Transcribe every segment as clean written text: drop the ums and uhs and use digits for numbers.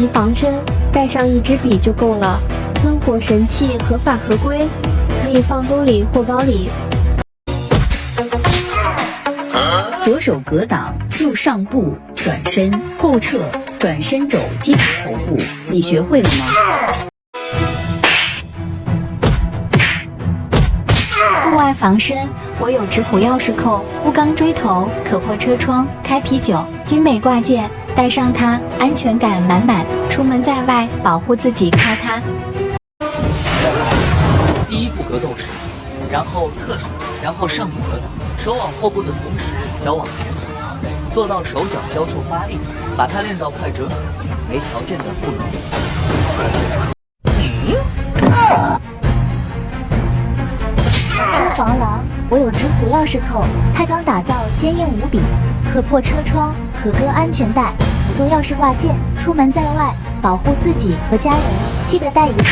急防身，带上一支笔就够了。喷火神器合法合规，可以放兜里或包里。左手格挡，右上步转身，后撤转身肘击打头部，你学会了吗？户外防身，我有直虎钥匙扣、钨钢锥头，可破车窗、开啤酒，精美挂件，带上它，安全感满满。出门在外，保护自己靠它。第一步格斗时，然后侧手，然后上步格挡，手往后部的同时，脚往前扫，做到手脚交错发力，把它练到快准狠，没条件的不容易。身防狼，我有直虎钥匙扣，钛钢打造，坚硬无比，可破车窗，可割安全带，可做钥匙挂件。出门在外，保护自己和家人，记得带一个。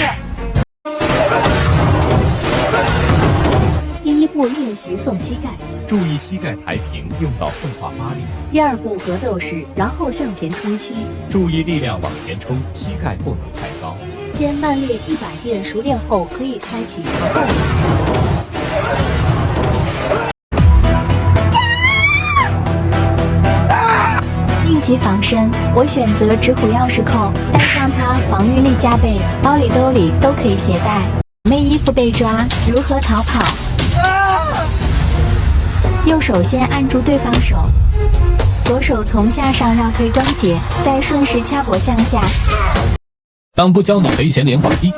第一步练习送膝盖，注意膝盖抬平，用到送胯发力。第二步格斗时，然后向前冲膝，注意力量往前冲，膝盖不能太高。先慢练100遍，熟练后可以开启格斗模式。应急防身，我选择直虎钥匙扣，带上它，防御力加倍，包里兜里都可以携带。没衣服被抓，如何逃跑？右手先按住对方手，左手从下上绕推关节，再顺势掐脖向下。当不教你赔钱连环踢。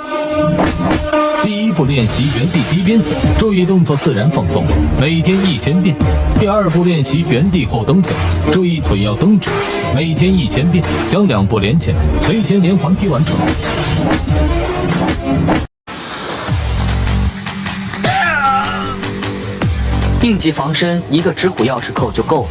第一步练习原地踢边腿，注意动作自然放松，每天1000遍。第二步练习原地后蹬腿，注意腿要蹬直，每天1000遍，将2步连起来，赔钱连环踢完成。应急防身，一个直虎钥匙扣就够了，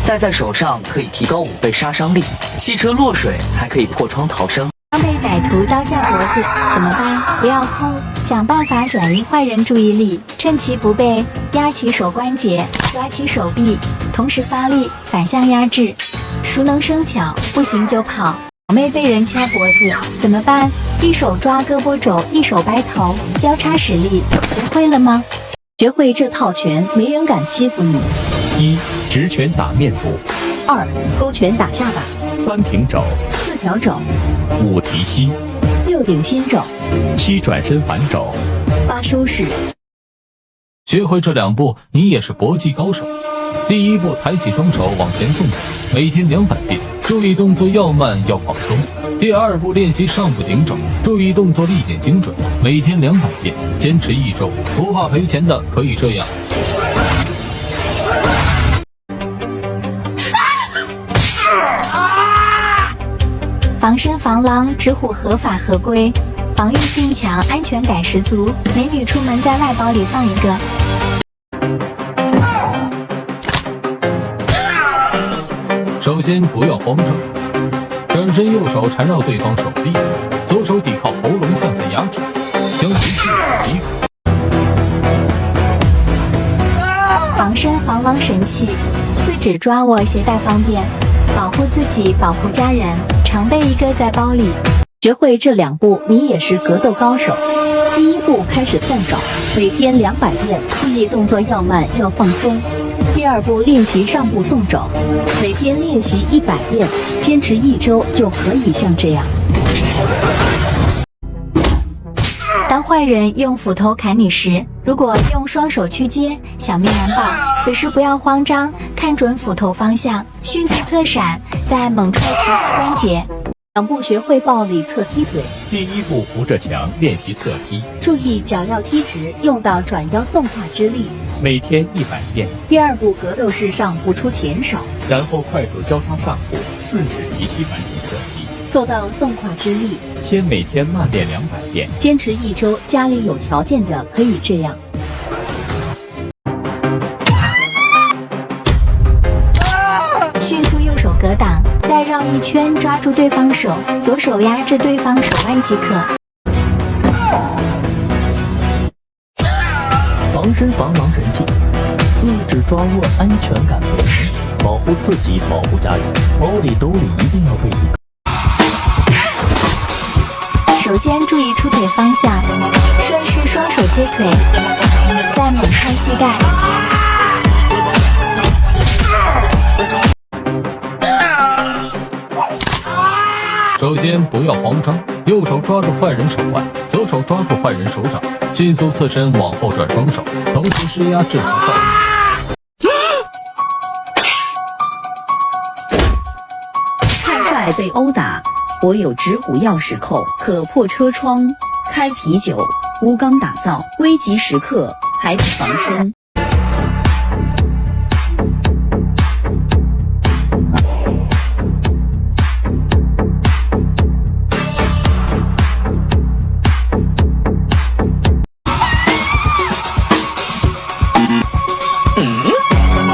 戴在手上可以提高5倍杀伤力，汽车落水还可以破窗逃生。刚被歹徒刀架脖子，怎么办？不要哭，想办法转移坏人注意力，趁其不备，压起手关节，抓起手臂，同时发力，反向压制。熟能生巧，不行就跑。小妹被人掐脖子，怎么办？一手抓胳膊肘，一手掰头，交叉使力，学会了吗？学会这套拳，没人敢欺负你。1. 直拳打面部2. 勾拳打下巴3. 平肘4. 挑肘5. 提膝6. 顶心肘7. 转身反肘8. 收势。学会这2步，你也是搏击高手。第一步，抬起双手往前送腿，每天200遍，注意动作要慢要放松。第二步，练习上步顶肘，注意动作力点精准，每天200遍，坚持1周，不怕赔钱的可以这样。防身防狼，直虎合法合规，防御性强，安全感十足。美女出门在外，包里放一个。首先不要慌张，转身右手缠绕对方手臂，左手抵靠喉咙向下压制，将其制止即可。防身防狼神器，4指抓握携带方便，保护自己保护家人，常备一个在包里。学会这2步，你也是格斗高手。第一步开始送肘，每天200遍，注意动作要慢要放松。第二步练习上步送肘，每天练习100遍，坚持1周就可以像这样。当坏人用斧头砍你时，如果用双手去接，小命难保。此时不要慌张，看准斧头方向，迅速侧闪，再猛踹其膝关节。2步学会暴力侧踢腿。第一步扶着墙练习侧踢，注意脚要踢直，用到转腰送胯之力，每天100遍。第二步格斗式上步出前手，然后快速交叉上步，顺势提膝反手侧踢，做到送胯之力。先每天慢练200遍，坚持1周，家里有条件的可以这样。迅速右手格挡，再绕一圈抓住对方手，左手压制对方手腕即可。防身防狼神器，4指抓握安全感本身，保护自己保护家人，包里兜里一定要备一个。首先注意出腿方向，顺势双手接腿，再猛拍膝盖。首先不要慌张，右手抓住坏人手腕，左手抓住坏人手掌，迅速侧身往后转双手，同时施压制服坏人。太帅被殴打，我有直虎钥匙扣，可破车窗、开啤酒，无钢打造，危急时刻还得防身。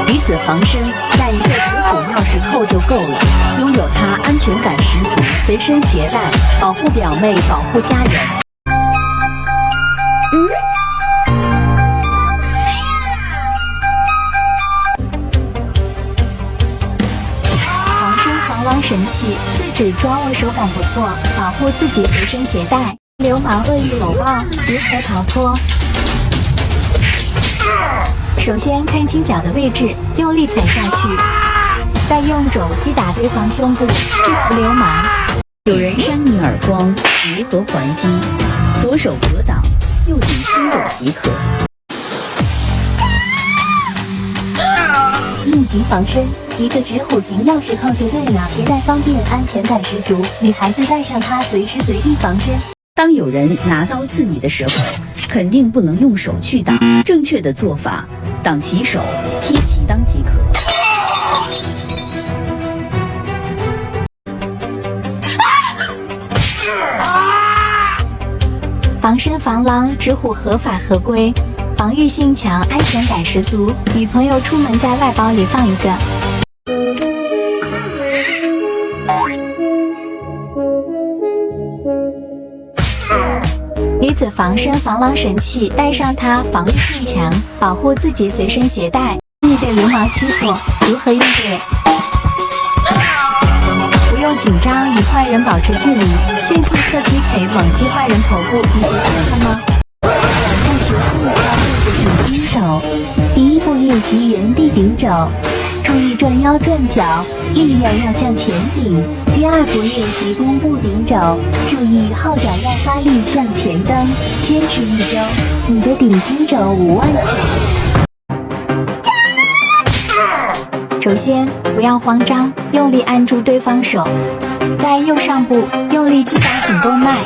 彼此防身，带一个直虎钥匙扣就够了。拥有它，安全感十足，随身携带，保护表妹，保护家人。防身防狼神器，四指抓握手感不错，保护自己随身携带。流氓恶意搂抱，如何逃脱？首先看清脚的位置，用力踩下去，再用肘击打对方胸部，制服流氓。有人扇你耳光，如何还击？左手格挡，右顶心肘即可。应急防身，一个直虎型钥匙扣就对了，携带方便，安全感十足。女孩子带上它，随时随地防身。当有人拿刀刺你的时候，肯定不能用手去挡，正确的做法，挡其手，踢其裆即可。防身防狼，直虎合法合规，防御性强，安全感十足。女朋友出门在外包里放一个。女子防身防狼神器，带上它，防御性强，保护自己随身携带。你被流氓欺负，如何应对？不用紧张，与坏人保持距离，迅速侧踢腿猛击坏人头部。你学会了吗？要学会要对着顶新手。第一步练习原地顶肘，注意转腰转脚，力量要向前顶。第二步练习弓步顶肘，注意后脚要发力向前蹬，坚持一周，你的顶新肘5万起。首先不要慌张，用力按住对方手，在右上部用力击打颈动脉，